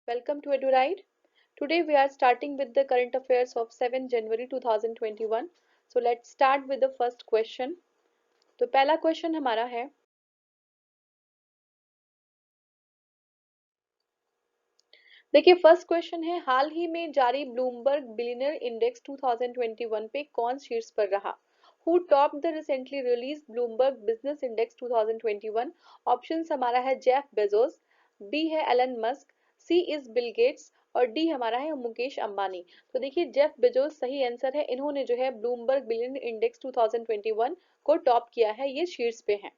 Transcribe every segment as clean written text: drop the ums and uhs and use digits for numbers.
Welcome to EduRide. Today we are starting with the current affairs of 7 January 2021. So let's start with the first question. तो पहला question हमारा है, देखिए first question है, हाल ही में जारी ब्लूमबर्ग बिलियनर इंडेक्स 2021 पे कौन शीर्ष पर रहा? Who topped the recently released Bloomberg Business Index 2021? Options हमारा है जेफ बेजोस, बी है Elon Musk, C is Bill Gates और डी हमारा है मुकेश अंबानी। तो देखिए जेफ बेजोस सही आंसर है, इन्होंने जो है ब्लूमबर्ग बिलियनर इंडेक्स 2021 को टॉप किया है, ये शीर्ष पे हैं।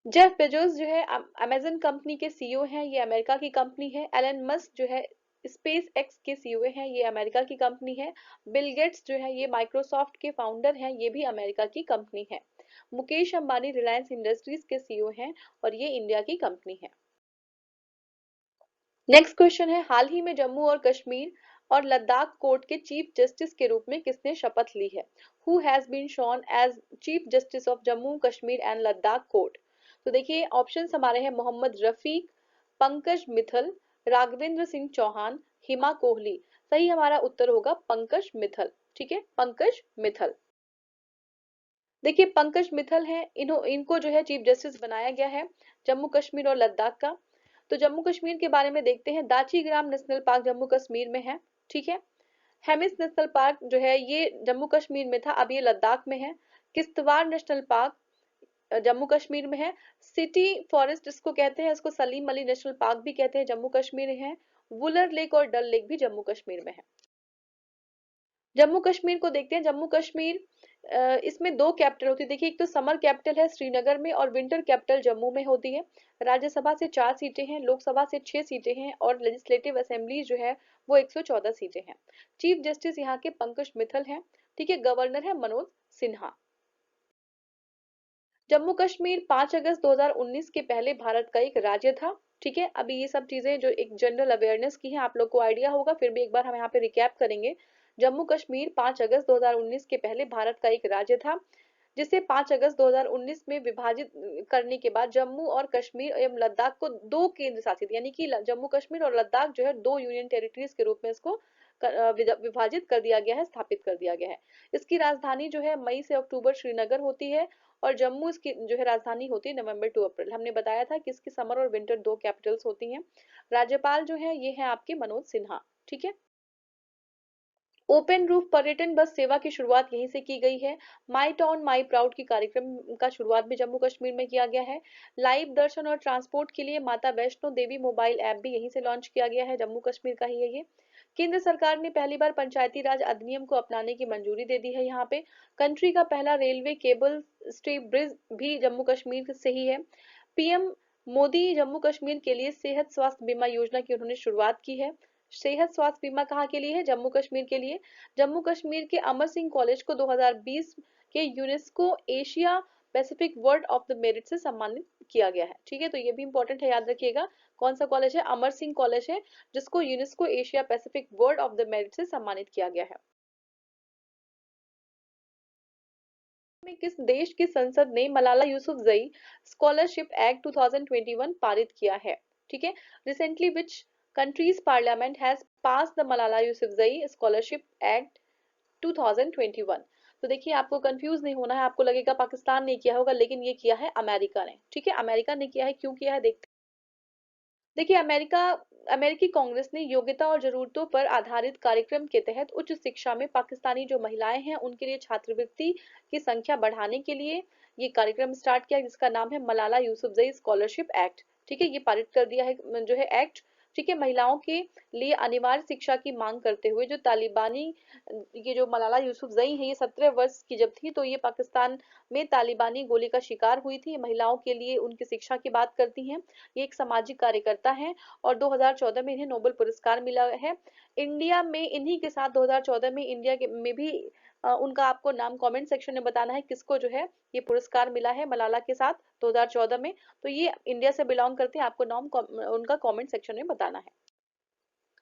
जेफ बेजोस जो है अमेजन कंपनी के सीईओ हैं, ये अमेरिका की कंपनी है। एलन मस्क जो है स्पेस एक्स के सीईओ हैं, ये अमेरिका की कंपनी है। बिल गेट्स जो है ये माइक्रोसॉफ्ट के फाउंडर हैं, ये भी अमेरिका की कंपनी है। मुकेश अंबानी रिलायंस इंडस्ट्रीज के सीईओ हैं और ये इंडिया की कंपनी है। नेक्स्ट क्वेश्चन है, हाल ही में जम्मू और कश्मीर और लद्दाख कोर्ट के चीफ जस्टिस के रूप में किसने शपथ ली है? Who has been shown as chief justice of Jammu Kashmir and Ladakh court? तो देखिए ऑप्शंस हमारे हैं मोहम्मद रफीक, पंकज मित्तल, राघवेंद्र सिंह चौहान, हिमा कोहली। सही हमारा उत्तर होगा पंकज मित्तल। ठीक है, पंकज मित्तल। देखिए पंकज मित्तल हैं, इनको जो है चीफ जस्टिस बनाया गया है जम्मू कश्मीर और लद्दाख का। तो जम्मू कश्मीर के बारे में देखते हैं, दाचीग्राम नेशनल पार्क जम्मू कश्मीर में है। ठीक है, हेमिस नेशनल पार्क जो है ये जम्मू कश्मीर में था, अब ये लद्दाख में है। किश्तवाड़ नेशनल पार्क जम्मू कश्मीर में है। सिटी फॉरेस्ट इसको कहते हैं, इसको सलीम अली नेशनल पार्क भी कहते हैं, जम्मू कश्मीर में है। वुलर लेक और डल लेक भी जम्मू कश्मीर में है। जम्मू कश्मीर को देखते हैं, जम्मू कश्मीर इसमें दो कैपिटल होती है। देखिए एक तो समर कैपिटल है श्रीनगर में और विंटर कैपिटल जम्मू में होती है। राज्यसभा से 4 सीटें हैं, लोकसभा से 6 सीटें हैं और लेजिस्लेटिव असेंबली जो है वो 114 सीटें हैं। चीफ जस्टिस यहाँ के पंकज मित्तल हैं। ठीक है, गवर्नर है मनोज सिन्हा। जम्मू कश्मीर 5 अगस्त 2019 के पहले भारत का एक राज्य था। ठीक है, अभी ये सब चीजें जो एक जनरल अवेयरनेस की हैं, आप लोग को आइडिया होगा, फिर भी एक बार हम यहाँ पे रिकैप करेंगे। जम्मू कश्मीर 5 अगस्त 2019 के पहले भारत का एक राज्य था, जिसे 5 अगस्त 2019 में विभाजित करने के बाद जम्मू और कश्मीर एवं लद्दाख को दो केंद्र शासित, यानी कि जम्मू कश्मीर और लद्दाख जो है दो यूनियन टेरिटरीज के रूप में इसको विभाजित कर दिया गया है, स्थापित कर दिया गया है। इसकी राजधानी जो है मई से अक्टूबर श्रीनगर होती है और जम्मू इसकी जो है राजधानी होती है नवंबर टू अप्रैल। हमने बताया था कि इसकी समर और विंटर दो कैपिटल्स होती हैं। राज्यपाल जो है ये है आपके मनोज सिन्हा। ठीक है, ओपन रूफ पर्यटन बस सेवा की शुरुआत यहीं से की गई है। माई टाउन माई प्राउड की कार्यक्रम का शुरुआत भी जम्मू कश्मीर में किया गया है। लाइव दर्शन और ट्रांसपोर्ट के लिए माता वैष्णो देवी मोबाइल ऐप भी यहीं से लॉन्च किया गया है, जम्मू कश्मीर का ही है ये। केंद्र सरकार ने पहली बार पंचायती राज अधिनियम को अपनाने की मंजूरी दे दी है यहाँ पे। कंट्री का पहला रेलवे केबल स्टे ब्रिज भी जम्मू कश्मीर से ही है। पीएम मोदी जम्मू कश्मीर के लिए सेहत स्वास्थ्य बीमा योजना की उन्होंने शुरुआत की है। सेहत स्वास्थ्य बीमा कहाँ के लिए है? जम्मू कश्मीर के लिए। जम्मू कश्मीर के अमर सिंह कॉलेज को 2020 के UNESCO Asia Pacific world of the merit से सम्मानित किया गया है। ठीक है, तो ये भी इंपॉर्टेंट है, याद रखिएगा। कौन सा कॉलेज है? अमर सिंह कॉलेज है, जिसको UNESCO Asia Pacific world of the merit से सम्मानित किया गया है। में किस देश की संसद ने मलाला यूसुफजई स्कॉलरशिप एक्ट 2021 पारित किया है? ठीक है, recently which countries parliament has pass the Malala Yousafzai scholarship act 2021? तो देखिए आपको कंफ्यूज नहीं होना है, आपको लगेगा पाकिस्तान ने किया होगा, लेकिन ये किया है अमेरिका ने। ठीक है, अमेरिका ने किया है, क्यों किया है देखते। देखिए अमेरिकी कांग्रेस ने योग्यता और जरूरतों पर आधारित कार्यक्रम के तहत उच्च शिक्षा में पाकिस्तानी जो महिलाएं हैं उनके लिए छात्रवृत्ति की संख्या बढ़ाने के लिए ये कार्यक्रम स्टार्ट किया, जिसका नाम है मलाला यूसुफजई स्कॉलरशिप एक्ट। ठीक है, ये पारित कर दिया है जो है एक्ट। ठीक है, महिलाओं के लिए अनिवार्य शिक्षा की मांग करते हुए जो तालिबानी ये जो मलाला यूसुफजई है, ये 17 वर्ष की जब थी तो ये पाकिस्तान में तालिबानी गोली का शिकार हुई थी। महिलाओं के लिए उनकी शिक्षा की बात करती हैं। ये एक सामाजिक कार्यकर्ता हैं और 2014 में इन्हें नोबेल पुरस्कार मिला है। इंडिया में इन्हीं के साथ 2014 में इंडिया के में भी उनका आपको नाम कमेंट सेक्शन में बताना है, किसको जो है ये पुरस्कार मिला है मलाला के साथ 2014 में। तो ये इंडिया से बिलोंग करते हैं, आपको नाम उनका कमेंट सेक्शन में बताना है।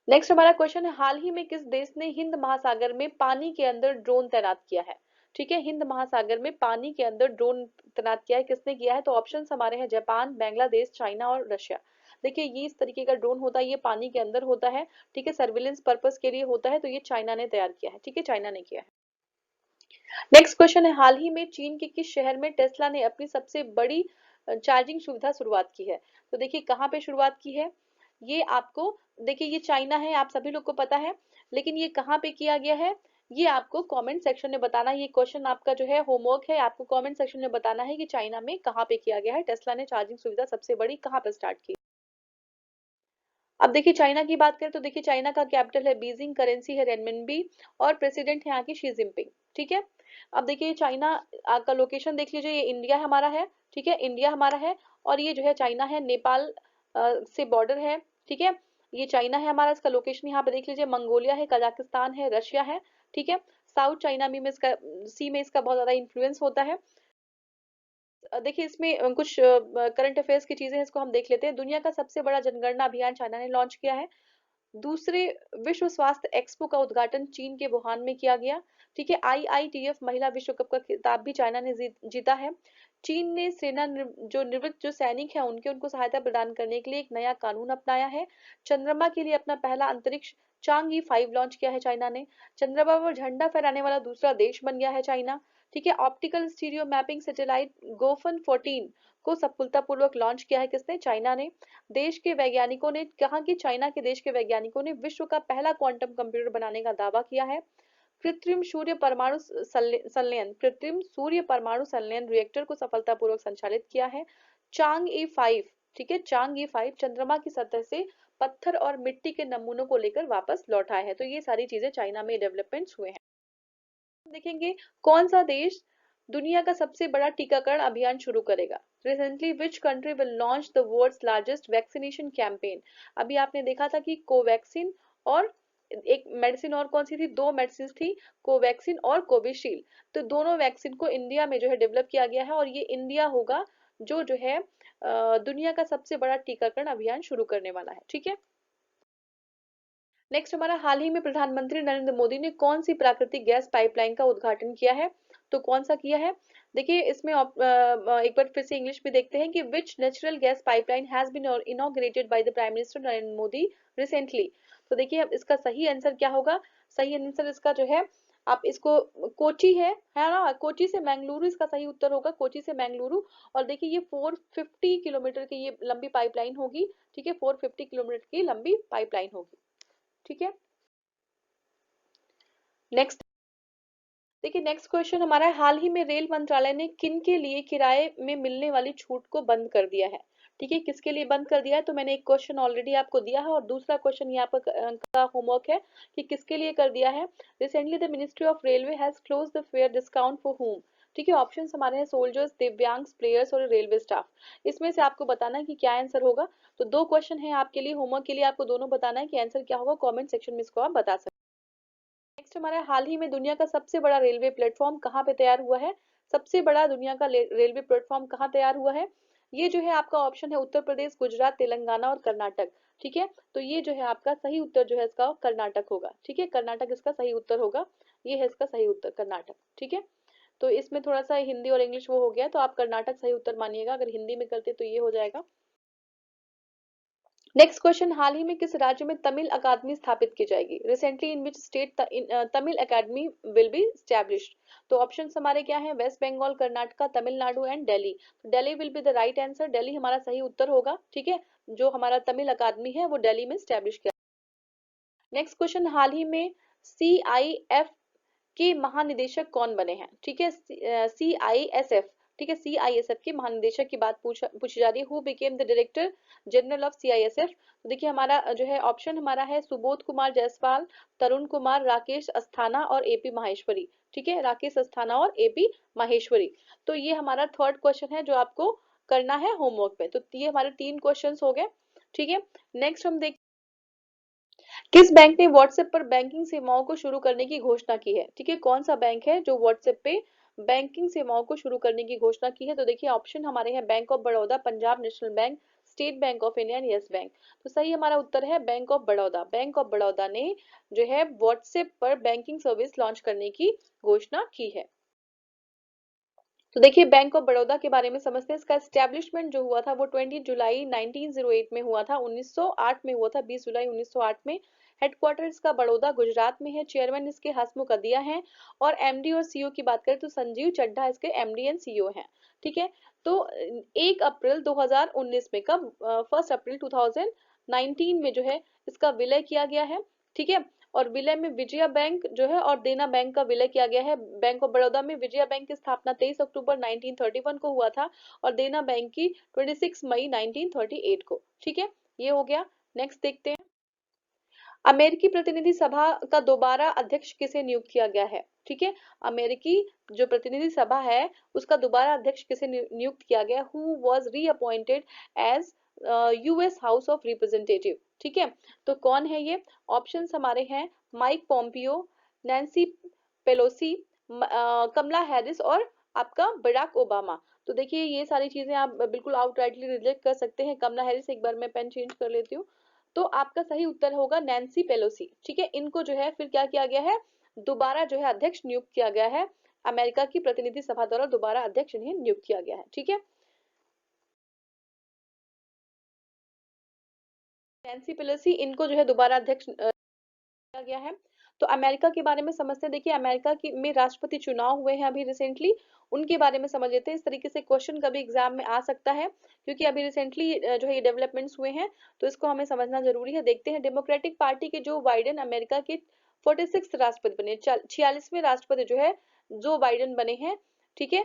नेक्स्ट हमारा क्वेश्चन है, हाल ही में किस देश ने हिंद महासागर में पानी के अंदर ड्रोन तैनात किया है? ठीक है, हिंद महासागर में पानी के अंदर ड्रोन तैनात किया है, किसने किया है? तो ऑप्शंस हमारे हैं जापान, बांग्लादेश, चाइना और रशिया। देखिए ये इस तरीके का ड्रोन होता है, ये पानी के अंदर होता है, ठीक है, सर्विलेंस पर्पस के लिए होता है, तो ये चाइना ने तैयार किया है, ठीक है, चाइना ने किया है। नेक्स्ट क्वेश्चन है, हाल ही में चीन के किस शहर में टेस्ला ने अपनी सबसे बड़ी चार्जिंग सुविधा शुरुआत की है? तो देखिए कहाँ पे शुरुआत की है, ये आपको, देखिए ये चाइना है, आप सभी लोग को पता है, लेकिन ये कहाँ पे किया गया है, ये आपको कमेंट सेक्शन में बताना है। ये क्वेश्चन आपका जो है होमवर्क है, आपको कमेंट सेक्शन में बताना है कि चाइना में कहाँ पे किया गया है, टेस्ला ने चार्जिंग सुविधा सबसे बड़ी कहाँ पे स्टार्ट की। अब देखिए चाइना की बात करें तो देखिए चाइना का कैपिटल है बीजिंग, करेंसी है रेनमिनबी, और प्रेसिडेंट है यहाँ की शी जिनपिंग, ठीक है। अब देखिए चाइना का लोकेशन देख लीजिए, ये इंडिया हमारा है, ठीक है, इंडिया हमारा है, और ये जो है चाइना है, नेपाल से बॉर्डर है, ठीक है, ये चाइना है हमारा, इसका लोकेशन यहाँ पे देख लीजिए, मंगोलिया है, कजाकिस्तान है, रशिया है, ठीक है। साउथ चाइना में इसका सी में इसका बहुत ज्यादा इन्फ्लुएंस होता है। देखिए इसमें कुछ करंट अफेयर्स की चीजें हैं, इसको हम देख लेते हैं। दुनिया का सबसे बड़ा जनगणना अभियान चाइना ने लॉन्च किया है। दूसरे विश्व स्वास्थ्य एक्सपो का उद्घाटन चीन के वुहान में किया गया, ठीक है। आईआईटीएफ महिला विश्व कप का खिताब भी चाइना ने जीता है। चीन ने सेना जो निवृत्त जो सैनिक है उनको सहायता प्रदान करने के लिए एक नया कानून अपनाया है। चंद्रमा के लिए अपना पहला अंतरिक्ष चांग ई 5 लॉन्च किया है चाइना ने। चंद्रमा पर झंडा फहराने वाला दूसरा देश बन गया है चाइना, ठीक है। ऑप्टिकल स्टीरियो मैपिंग सैटेलाइट गोफन 14 को सफलतापूर्वक लॉन्च किया है किसने, चाइना ने। देश के वैज्ञानिकों ने कहा कि चाइना के देश के वैज्ञानिकों ने विश्व का पहला क्वांटम कंप्यूटर बनाने का दावा किया है। कृत्रिम सूर्य परमाणु संलयन रिएक्टर को सफलतापूर्वक संचालित किया है। चांग ई 5, ठीक है, चांग ई 5 चंद्रमा की सतह से पत्थर और मिट्टी के नमूनों को लेकर वापस लौटा है। तो ये सारी चीजें चाइना में डेवलपमेंट्स हुए हैं। देखेंगे कौन सा देश दुनिया का सबसे बड़ा टीकाकरण अभियान शुरू करेगा। Recently which country will launch the world's largest vaccination campaign. अभी आपने देखा था कि कोवैक्सीन और एक मेडिसिन और कौन सी थी, दो मेडिसिन थी, कोवैक्सीन और कोविशील्ड। तो दोनों वैक्सीन को इंडिया में जो है डेवलप किया गया है, और ये इंडिया होगा जो है दुनिया का सबसे बड़ा टीकाकरण अभियान शुरू करने वाला है, ठीक है। नेक्स्ट हमारा, हाल ही में प्रधानमंत्री नरेंद्र मोदी ने कौन सी प्राकृतिक गैस पाइपलाइन का उद्घाटन किया है? तो कौन सा किया है, देखिए इसमें एक बार फिर से इंग्लिश में देखते हैं कि which natural gas pipeline has been inaugurated by the prime minister Narendra Modi recently. तो देखिए अब इसका सही आंसर क्या होगा, सही आंसर इसका जो है, आप इसको, कोची है ना, कोची से मैंगलुरु इसका सही उत्तर होगा, कोची से मैंगलुरु। और देखिए ये 450 किलोमीटर की ये लंबी पाइपलाइन होगी, ठीक है, 450 किलोमीटर की लंबी पाइपलाइन होगी, ठीक है। नेक्स्ट देखिए, नेक्स्ट क्वेश्चन हमारा है, हाल ही में रेल मंत्रालय ने किन के लिए किराए में मिलने वाली छूट को बंद कर दिया है, ठीक है, किसके लिए बंद कर दिया है। तो मैंने एक क्वेश्चन ऑलरेडी आपको दिया है, और दूसरा क्वेश्चन यहाँ पर का होमवर्क है कि किसके लिए कर दिया है। Recently the ministry of railway has close the fair discount for home, ठीक है। ऑप्शन हमारे हैं सोल्जर्स, दिव्यांग, प्लेयर्स और रेलवे स्टाफ। इसमें से आपको बताना है कि क्या आंसर होगा। तो दो क्वेश्चन है आपके लिए, होमवर्क के लिए आपको दोनों बताना है कि आंसर क्या होगा, कमेंट सेक्शन में इसको आप बता सकते हैं। नेक्स्ट हमारा, हाल ही में दुनिया का सबसे बड़ा रेलवे प्लेटफॉर्म कहाँ पे तैयार हुआ है। सबसे बड़ा दुनिया का रेलवे प्लेटफॉर्म कहाँ तैयार हुआ है, ये जो है आपका ऑप्शन है उत्तर प्रदेश, गुजरात, तेलंगाना और कर्नाटक, ठीक है। तो ये जो है आपका सही उत्तर जो है इसका कर्नाटक होगा, ठीक है, कर्नाटक इसका सही उत्तर होगा, ये है इसका सही उत्तर कर्नाटक, ठीक है। तो इसमें थोड़ा सा हिंदी और इंग्लिश वो हो गया, तो आप कर्नाटक सही उत्तर मानिएगा, अगर हिंदी में करते तो ये हो जाएगा। नेक्स्ट क्वेश्चन, हाल ही में किस राज्य में तमिल अकादमी स्थापित की जाएगी। Recently in which state Tamil academy will be established. तो ऑप्शन हमारे क्या है, वेस्ट बंगाल, कर्नाटका, तमिलनाडु एंड दिल्ली। तो Delhi will be the right answer, Delhi हमारा सही उत्तर होगा, ठीक है। जो हमारा तमिल अकादमी है वो दिल्ली में स्टैब्लिश किया। नेक्स्ट क्वेश्चन, हाल ही में CIF के महानिदेशक कौन बने हैं, ठीक है, CISF, ठीक है, CISF के महानिदेशक की बात पूछी जा रही है। Who became the director general of CISF। तो देखिए हमारा जो है ऑप्शन हमारा है सुबोध कुमार जायसवाल, तरुण कुमार, राकेश अस्थाना और AP माहेश्वरी, ठीक है, राकेश अस्थाना और AP माहेश्वरी। तो ये हमारा थर्ड क्वेश्चन है जो आपको करना है होमवर्क पे। तो ये हमारे तीन क्वेश्चन हो गए, ठीक है। नेक्स्ट हम देख, किस बैंक ने व्हाट्सएप पर बैंकिंग सेवाओं को शुरू करने की घोषणा की है, ठीक है, कौन सा बैंक है जो व्हाट्सएप पे बैंकिंग सेवाओं को शुरू करने की घोषणा की है। तो देखिए ऑप्शन हमारे हैं bank of Baroda, Punjab national bank, state bank of India, yes bank. तो सही हमारा उत्तर है bank of Baroda. Bank of Baroda ने जो है व्हाट्सएप पर बैंकिंग सर्विस लॉन्च करने की घोषणा की है। तो देखिए बैंक ऑफ बड़ौदा के बारे में समझते हैं। इसका एस्टेब्लिशमेंट जो हुआ था वो 20 जुलाई 1908 में हुआ था, 1908 में हुआ था, 20 जुलाई 1908 में। हेडक्वार्टर इसका बड़ौदा गुजरात में है। चेयरमैन इसके हसमुख अदिया हैं। और एमडी और सीईओ की बात करें तो संजीव चड्ढा इसके एमडी एंड सीईओ हैं। ठीक है। तो 1 अप्रैल 2019 में, कब, 1 अप्रैल 2019 में जो है इसका विलय किया गया है। ठीक है। और विलय में विजया बैंक जो है और देना बैंक का विलय किया गया है। बैंक ऑफ बड़ौदा में विजया बैंक की स्थापना 23 अक्टूबर 1931 को हुआ था और देना बैंक की 26 मई 1938 को। ठीक है, ये हो गया। नेक्स्ट देखते हैं, अमेरिकी प्रतिनिधि सभा का दोबारा अध्यक्ष किसे नियुक्त किया गया है। ठीक है, अमेरिकी जो प्रतिनिधि सभा है उसका दोबारा अध्यक्ष किसे नियुक्त किया गया, who was reappointed as US House of Representative. ठीक है, तो कौन है ये, ऑप्शंस हमारे हैं Mike Pompeo, Nancy Pelosi, Kamala Harris और आपका बराक ओबामा। तो देखिए ये सारी चीजें आप बिल्कुल आउटराइटली रिजेक्ट कर सकते हैं। कमला हैरिस, एक बार मैं पेन चेंज कर लेती हूँ। तो आपका सही उत्तर होगा नैन्सी पेलोसी। ठीक है, इनको जो है फिर क्या किया गया है, दोबारा जो है अध्यक्ष नियुक्त किया गया है। अमेरिका की प्रतिनिधि सभा द्वारा दोबारा अध्यक्ष इन्हें नियुक्त किया गया है। ठीक है, नैन्सी पेलोसी, इनको जो है दोबारा अध्यक्ष किया गया है। तो अमेरिका के बारे में समझते हैं। देखिए अमेरिका की में राष्ट्रपति चुनाव हुए हैं अभी रिसेंटली, उनके बारे में समझ लेते हैं। इस तरीके से क्वेश्चन कभी एग्जाम में आ सकता है क्योंकि अभी रिसेंटली जो है ये डेवलपमेंट्स हुए हैं, तो इसको हमें समझना जरूरी है। देखते हैं, डेमोक्रेटिक पार्टी के जो बाइडेन अमेरिका के 46 राष्ट्रपति बने, 46वें राष्ट्रपति जो है जो बाइडेन बने हैं। ठीक है,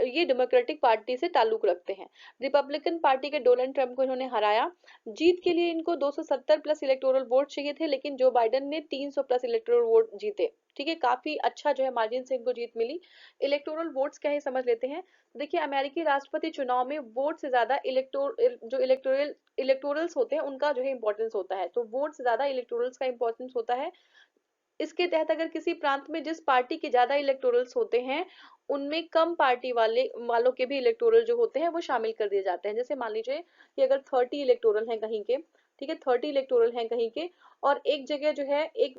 ये डेमोक्रेटिक पार्टी से ताल्लुक रखते हैं। रिपब्लिकन पार्टी के डोनाल्ड ट्रंप को इन्होंने हराया। जीत के लिए इनको 270 प्लस इलेक्टोरल वोट चाहिए थे, लेकिन जो बाइडेन ने 300 प्लस इलेक्टोरल वोट जीते। ठीक है, काफी अच्छा जो है मार्जिन से इनको जीत मिली। इलेक्टोरल वोट्स क्या है समझ लेते हैं। देखिए अमेरिकी राष्ट्रपति चुनाव में वोट से ज्यादा इलेक्टोरल्स होते हैं उनका जो है इंपॉर्टेंस होता है। तो वोट से ज्यादा इलेक्टोरल्स का इंपॉर्टेंस होता है। इसके तहत अगर किसी प्रांत में जिस पार्टी के ज्यादा इलेक्टोरल्स होते हैं उनमें कम पार्टी वालों के भी इलेक्टोरल जो होते हैं वो शामिल कर दिए जाते हैं। जैसे मान लीजिए कि अगर 30 इलेक्टोरल हैं कहीं के, ठीक है, 30 इलेक्टोरल हैं कहीं के, और एक जगह जो है एक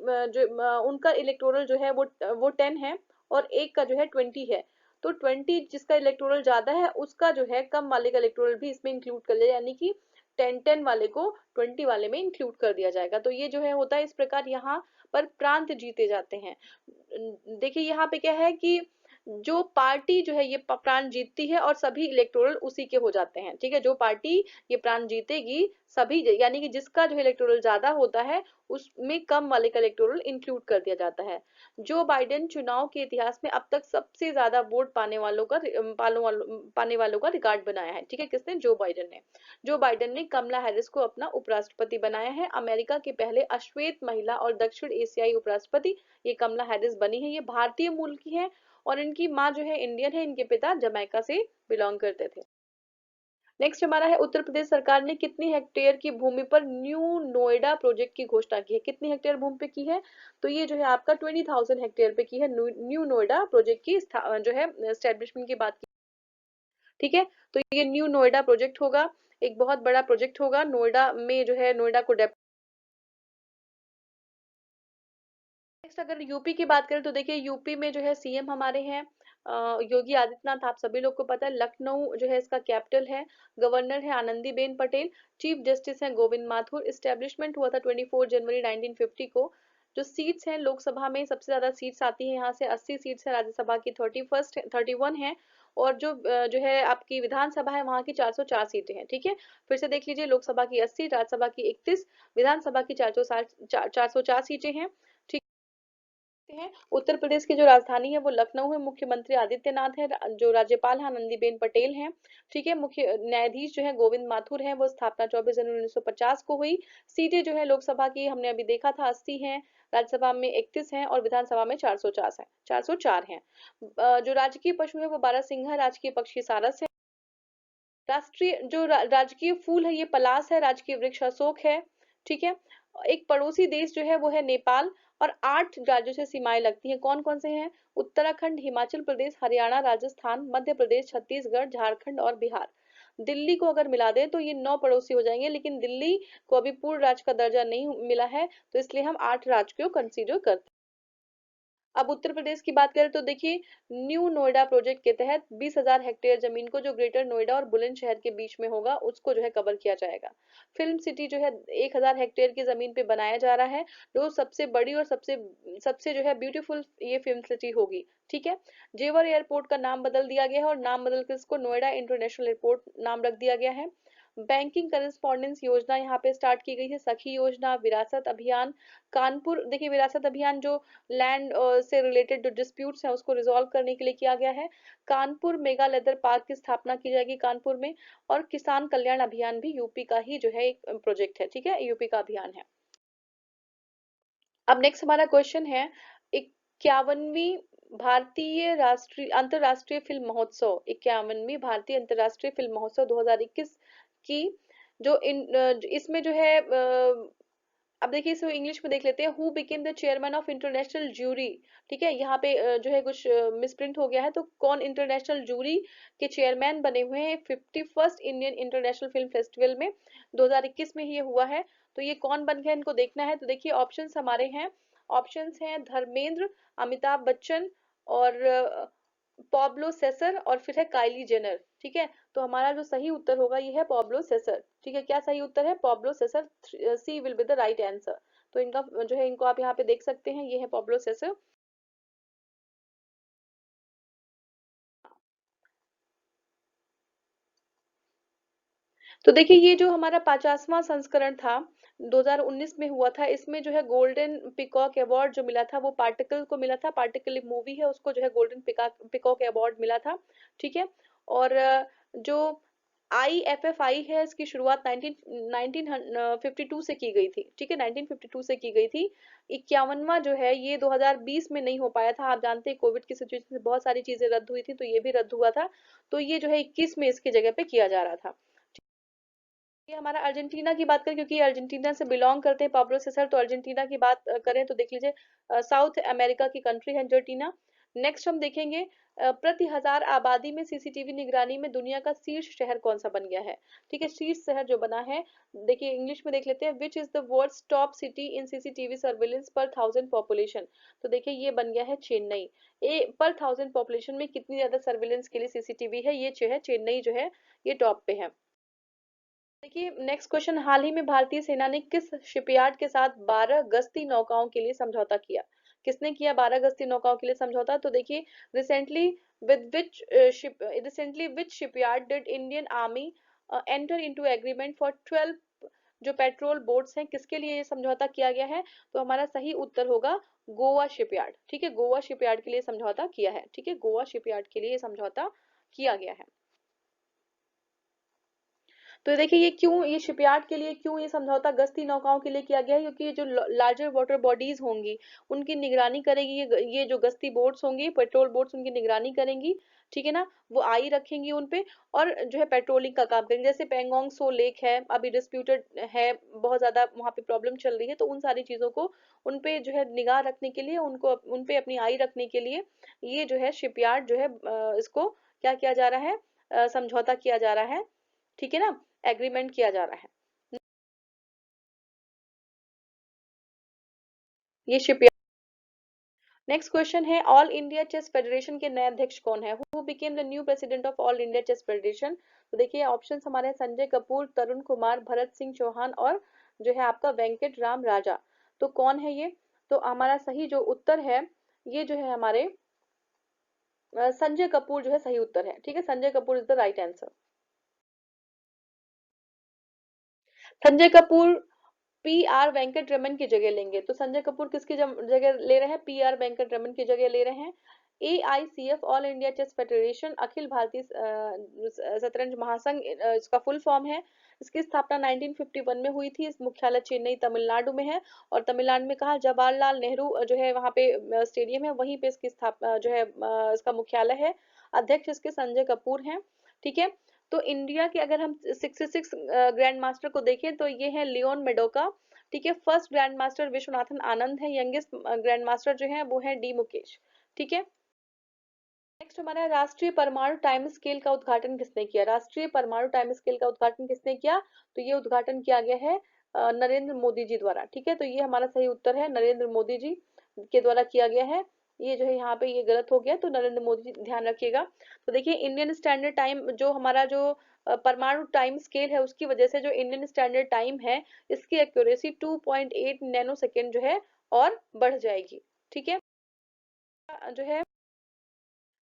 उनका इलेक्टोरल जो है वो 10 है और एक का जो है 20 है। तो 20 जिसका इलेक्टोरल ज्यादा है उसका जो है कम वाले का इलेक्टोरल भी इसमें इंक्लूड कर लिया, यानी कि 10 वाले को 20 वाले में इंक्लूड कर दिया जाएगा। तो ये जो है होता है इस प्रकार, यहाँ पर प्रांत जीते जाते हैं। देखिए यहाँ पे क्या है कि जो पार्टी जो है ये प्रांत जीतती है और सभी इलेक्टोरल उसी के हो जाते हैं। ठीक है, जो पार्टी ये प्रांत जीतेगी सभी, यानी कि जिसका जो इलेक्टोरल ज्यादा होता है उसमें कम वाले का इलेक्टोरल इंक्लूड कर दिया जाता है। जो बाइडेन चुनाव के इतिहास में अब तक सबसे ज्यादा वोट पाने वालों का रिकॉर्ड बनाया है। ठीक है, किसने, जो बाइडेन ने। जो बाइडेन ने कमला हैरिस को अपना उपराष्ट्रपति बनाया है। अमेरिका के पहले अश्वेत महिला और दक्षिण एशियाई उपराष्ट्रपति ये कमला हैरिस बनी है। ये भारतीय मूल की है और इनकी माँ जो है इंडियन है, इनके पिता जमैका से बिलोंग करते थे। नेक्स्ट हमारा है, उत्तर प्रदेश सरकार ने कितनी हेक्टेयर की भूमि पर न्यू नोएडा प्रोजेक्ट की घोषणा की है। कितनी हेक्टेयर भूमि पे की है, तो ये जो है आपका 20,000 हेक्टेयर पे की है न्यू नोएडा प्रोजेक्ट की जो है एस्टेब्लिशमेंट की बात की। ठीक है, तो ये न्यू नोएडा प्रोजेक्ट होगा, एक बहुत बड़ा प्रोजेक्ट होगा नोएडा में जो है नोएडा को। नेक्स्ट अगर यूपी की बात करें तो देखिए यूपी में जो है सीएम हमारे हैं योगी आदित्यनाथ, आप सभी लोग को पता है। लखनऊ जो है इसका कैपिटल है। गवर्नर है आनंदीबेन पटेल। चीफ जस्टिस हैं गोविंद माथुर। इस्टेब्लिशमेंट हुआ था 24 जनवरी 1950 को। जो सीट्स हैं लोकसभा में सबसे ज्यादा सीट्स आती है यहाँ से 80 सीट्स है, राज्यसभा की 31 है। और जो है आपकी विधानसभा है वहां की 404 सीटें हैं। ठीक है, फिर से देख लीजिए, लोकसभा की 80, राज्यसभा की 31, विधानसभा की 404 सीटें हैं। हैं। उत्तर प्रदेश की जो राजधानी है वो लखनऊ है। मुख्यमंत्री आदित्यनाथ है। जो राज्यपाल है आनंदीबेन पटेल हैं। ठीक है, मुख्य न्यायाधीश जो है गोविंद माथुर हैं। वो स्थापना 24 जनवरी 1950 को हुई। सीटें जो है लोकसभा की हमने अभी देखा था 80 हैं, राज्यसभा में 31 हैं और विधानसभा में 404 हैं। जो राजकीय पशु है वो बारहसिंघा, राजकीय पक्षी सारस है। राष्ट्रीय जो राजकीय फूल है ये पलास है। राजकीय वृक्ष अशोक है। ठीक है, एक पड़ोसी देश जो है वो है नेपाल। और 8 राज्यों से सीमाएं लगती हैं। कौन कौन से हैं, उत्तराखंड, हिमाचल प्रदेश, हरियाणा, राजस्थान, मध्य प्रदेश, छत्तीसगढ़, झारखंड और बिहार। दिल्ली को अगर मिला दें तो ये 9 पड़ोसी हो जाएंगे, लेकिन दिल्ली को अभी पूर्ण राज्य का दर्जा नहीं मिला है, तो इसलिए हम 8 राज्य को कंसीडर करते हैं। अब उत्तर प्रदेश की बात करें तो देखिए, न्यू नोएडा प्रोजेक्ट के तहत 20,000 हेक्टेयर जमीन को जो ग्रेटर नोएडा और बुलंदशहर के बीच में होगा उसको जो है कवर किया जाएगा। फिल्म सिटी जो है 1,000 हेक्टेयर की जमीन पे बनाया जा रहा है, जो सबसे बड़ी और सबसे सबसे जो है ब्यूटीफुल ये फिल्म सिटी होगी। ठीक है। जेवर एयरपोर्ट का नाम बदल दिया गया है और नाम बदल कर इसको नोएडा इंटरनेशनल एयरपोर्ट नाम रख दिया गया है। बैंकिंग करस्पॉन्डेंस योजना यहाँ पे स्टार्ट की गई है। सखी योजना, विरासत अभियान, कानपुर देखिए विरासत अभियान जो लैंड से रिलेटेड जो डिस्प्यूट्स हैं उसको रिजॉल्व करने के लिए किया गया है। कानपुर मेगा लेदर पार्क की स्थापना की जाएगी कानपुर में। और किसान कल्याण अभियान भी यूपी का ही जो है एक प्रोजेक्ट है। ठीक है, यूपी का अभियान है। अब नेक्स्ट हमारा क्वेश्चन है, 51वीं भारतीय राष्ट्रीय अंतरराष्ट्रीय फिल्म महोत्सव, 51वीं भारतीय अंतरराष्ट्रीय फिल्म महोत्सव 2021 की जो इसमें जो है अब देखिए इसको इंग्लिश में देख लेते हैं। Who became the chairman of international jury. ठीक है, यहाँ पे जो है कुछ मिसप्रिंट हो गया है, तो कौन इंटरनेशनल जूरी के चेयरमैन बने हुए हैं 51st Indian international film festival में, 2021 में ये हुआ है। तो ये कौन बन गया इनको देखना है। तो देखिए ऑप्शंस हमारे हैं, ऑप्शंस हैं धर्मेंद्र, अमिताभ बच्चन और पॉब्लो सेसर और फिर है काइली जेनर। ठीक है, तो हमारा जो सही उत्तर होगा ये है पॉब्लो सेसर। ठीक है, क्या सही उत्तर है, Pablo Cesar. C will be the right answer. तो इनका जो है इनको आप यहाँ पे देख सकते हैं, ये है पॉब्लो सेसर। तो देखिए ये जो हमारा 50वां संस्करण था 2019 में हुआ था, इसमें जो है गोल्डन पिकॉक अवार्ड जो मिला था वो पार्टिकल को मिला था। पार्टिकल एक मूवी है, उसको जो है गोल्डन पिकॉक अवार्ड मिला था। ठीक है। और जो IFFI है इसकी शुरुआत 1952 से की गई थी। ठीक है, 1952 से की गई थी। 51वां जो है ये 2020 में नहीं हो पाया था। आप जानते हैं कोविड की सिचुएशन से बहुत सारी चीजें रद्द हुई थी, तो ये भी रद्द हुआ था। तो ये जो है 21 में इसकी जगह पे किया जा रहा था। ये हमारा अर्जेंटीना की बात करें, क्योंकि अर्जेंटीना से बिलोंग करते हैं पाब्लो सेसर, तो अर्जेंटीना की बात करें तो देख लीजिए साउथ अमेरिका की कंट्री है अर्जेंटीना। नेक्स्ट हम देखेंगे प्रति हजार आबादी में सीसीटीवी निगरानी में दुनिया का शीर्ष शहर कौन सा बन गया है। ठीक है, शीर्ष शहर जो बना है, देखिए इंग्लिश में देख लेते हैं, which is the world's top city in CCTV surveillance per 1000 population. तो देखिए ये बन गया है चेन्नई। ए पर 1000 पॉपुलेशन में कितनी ज्यादा सर्विलेंस के लिए सीसीटीवी है, ये जो है चेन्नई जो है ये टॉप पे है। देखिए नेक्स्ट क्वेश्चन, हाल ही में भारतीय सेना ने किस शिपयार्ड के साथ 12 गश्ती नौकाओं के लिए समझौता किया। किसने किया 12 गश्ती नौकाओं के लिए समझौता। तो देखिए recently with which ship recently which shipyard did Indian army enter into agreement for 12 जो पेट्रोल बोट्स हैं, किसके लिए ये समझौता किया गया है। तो हमारा सही उत्तर होगा गोवा शिपयार्ड। ठीक है, गोवा शिपयार्ड के लिए समझौता किया है। ठीक है, गोवा शिपयार्ड के लिए समझौता किया गया है। तो देखिए ये क्यों, ये शिपयार्ड के लिए क्यों ये समझौता गश्ती नौकाओं के लिए किया गया है, क्योंकि ये जो लार्जर वाटर बॉडीज होंगी उनकी निगरानी करेगी, ये जो गश्ती बोट्स होंगी, पेट्रोल बोट्स, उनकी निगरानी करेंगी। ठीक है ना, वो आई रखेंगी उन पे और जो है पेट्रोलिंग का काम करेंगे। जैसे पेंगोंग सो लेक है, अभी डिस्प्यूटेड है, बहुत ज्यादा वहां पे प्रॉब्लम चल रही है, तो उन सारी चीजों को उन पे जो है निगाह रखने के लिए, उनको उन पे अपनी आई रखने के लिए ये जो है शिपयार्ड जो है इसको क्या किया जा रहा है, समझौता किया जा रहा है। ठीक है ना, एग्रीमेंट किया जा रहा है। ये शिपयार्ड। नेक्स्ट क्वेश्चन है, ऑल इंडिया चेस फेडरेशन के नए अध्यक्ष कौन है। Who became the new president of All India Chess Federation. तो देखिए ऑप्शंस हमारे हैं, संजय कपूर, तरुण कुमार, भरत सिंह चौहान और जो है आपका वेंकट राम राजा। तो कौन है ये। तो हमारा सही जो उत्तर है ये जो है हमारे संजय कपूर जो है सही उत्तर है। ठीक है, Sanjay Kapoor is the right answer. Sanjay Kapoor PR Venkat Raman की जगह लेंगे, तो संजय कपूर किसकी जगह ले रहे हैं, PR वेंकट रमन की जगह ले रहे हैं। AICF All India Chess Federation अखिल भारतीय शतरंज महासंघ इसका फुल फॉर्म है। इसकी स्थापना 1951 में हुई थी। इस मुख्यालय चेन्नई तमिलनाडु में है और तमिलनाडु में कहा जवाहरलाल नेहरू जो है वहां पे स्टेडियम है, वहीं पे इसकी स्थापना जो है इसका मुख्यालय है। अध्यक्ष इसके संजय कपूर हैं। ठीक है, तो इंडिया के अगर हम 66 ग्रैंड मास्टर को देखें तो ये है लियोन मेडोका। ठीक है, first grand master Viswanathan Anand है, यंगेस्ट ग्रैंड मास्टर जो है वो है डी मुकेश। ठीक है। नेक्स्ट हमारा राष्ट्रीय परमाणु टाइम स्केल का उद्घाटन किसने किया। राष्ट्रीय परमाणु टाइम स्केल का उद्घाटन किसने किया। तो ये उद्घाटन किया गया है नरेंद्र मोदी जी द्वारा। ठीक है, तो ये हमारा सही उत्तर है, नरेंद्र मोदी जी के द्वारा किया गया है ये जो है यहाँ पे ये गलत हो गया, तो नरेंद्र मोदी जी ध्यान रखिएगा। तो देखिए इंडियन स्टैंडर्ड टाइम जो हमारा जो परमाणु टाइम स्केल है उसकी वजह से जो इंडियन स्टैंडर्ड टाइम है इसकी एक्यूरेसी 2.8 नैनो सेकेंड जो है और बढ़ जाएगी। ठीक है, जो है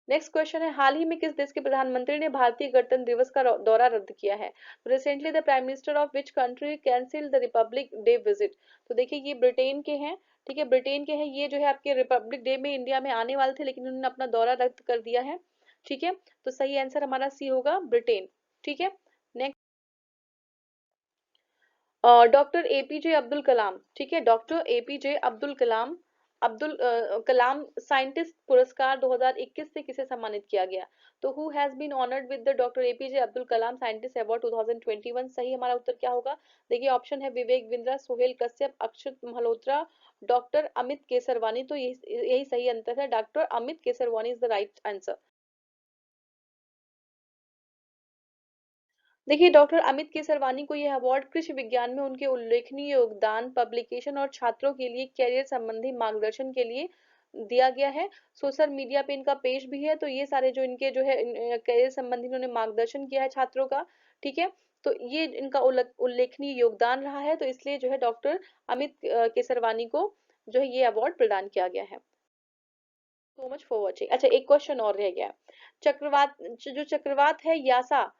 नेक्स्ट क्वेश्चन है, हाल ही में किस देश के प्रधानमंत्री ने भारतीय गणतंत्र दिवस का दौरा रद्द किया है? Recently the prime minister of which country cancelled the Republic day visit? तो देखिए ये ब्रिटेन के हैं। ठीक है, ब्रिटेन के हैं, ये जो है आपके रिपब्लिक डे में इंडिया में आने वाले थे लेकिन उन्होंने अपना दौरा रद्द कर दिया है। ठीक है, तो सही आंसर हमारा सी होगा, ब्रिटेन। ठीक है, next doctor A P J Abdul Kalam. ठीक है, doctor A P J Abdul Kalam, Kalam scientist पुरस्कार 2021 से किसे सम्मानित किया गया? तो who has been honoured with the doctor A P J Abdul Kalam scientist award 2021? सही हमारा उत्तर क्या होगा? देखिए ऑप्शन है विवेक बिंद्रा, सोहेल कश्यप, अक्षत मल्होत्रा, डॉक्टर अमित केसरवानी। तो यही सही आंसर है, doctor Amit Kesarwani is the right answer. देखिए डॉक्टर अमित केसरवानी को यह अवार्ड कृषि विज्ञान में उनके उल्लेखनीय योगदान, पब्लिकेशन और छात्रों के लिए कैरियर संबंधी मार्गदर्शन के लिए दिया गया है। सोशल मीडिया पे इनका पेज भी है, तो ये सारे जो इनके जो है कैरियर संबंधी इन्होंने मार्गदर्शन किया है छात्रों का। ठीक है, तो ये इनका उल्लेखनीय योगदान रहा है, तो इसलिए जो है डॉक्टर अमित केसरवानी को जो है ये अवार्ड प्रदान किया गया है। So much for watching. अच्छा एक क्वेश्चन और रह गया, चक्रवात जो चक्रवात है यासा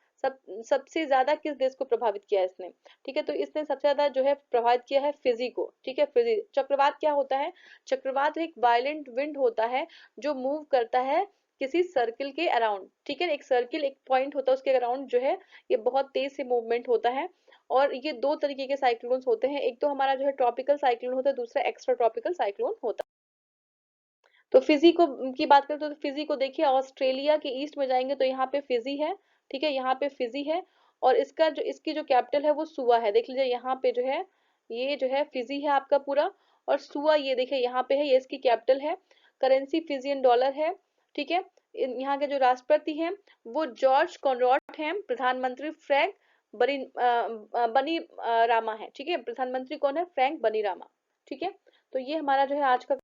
सबसे ज्यादा किस देश को प्रभावित किया है इसने? ठीक है, तो इसने सबसे ज्यादा जो है प्रभावित किया है फिजी को। ठीक है, फिजी। चक्रवात क्या होता है? चक्रवात एक वायलेंट विंड होता है जो मूव करता है किसी सर्किल के अराउंड। ठीक है, एक सर्किल एक पॉइंट होता है उसके अराउंड जो है ये बहुत तेज से मूवमेंट होता है। और ये दो तरीके के साइक्लोन्स होते हैं, एक तो हमारा जो है ट्रॉपिकल साइक्लोन होता है, दूसरा एक्स्ट्रा ट्रॉपिकल साइक्लोन होता है। तो फिजी को की बात करें तो फिजी को देखिए ऑस्ट्रेलिया के ईस्ट में जाएंगे तो यहाँ पे फिजी है। ठीक है, यहाँ पे फिजी है, और इसका जो इसकी जो कैपिटल है वो सुआ है। देख लीजिए यहाँ पे जो है ये जो है फिजी है आपका पूरा, और सुआ ये देखिए यहाँ पे है, ये इसकी कैपिटल है। करेंसी फिजियन डॉलर है। ठीक है, यहाँ के जो राष्ट्रपति हैं वो जॉर्ज कॉनरॉड हैं, प्रधानमंत्री फ्रैंक बनी रामा है। ठीक है, प्रधानमंत्री कौन है? फ्रैंक बनी रामा। ठीक है, तो ये हमारा जो है आज का